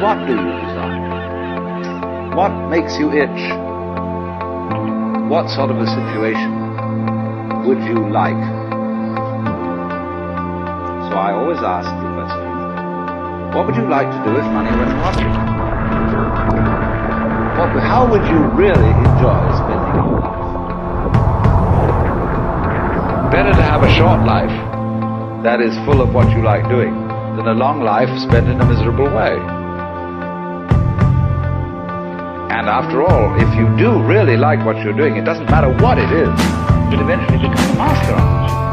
what do you desire? What makes you itch? What sort of a situation would you like? So I always ask the question, what would you like to do if money were an object? How would you really enjoy spending your life? Better to have a short life that is full of what you like doing than a long life spent in a miserable way. And after all, if you do really like what you're doing, it doesn't matter what it is, you'll eventually become a master of it.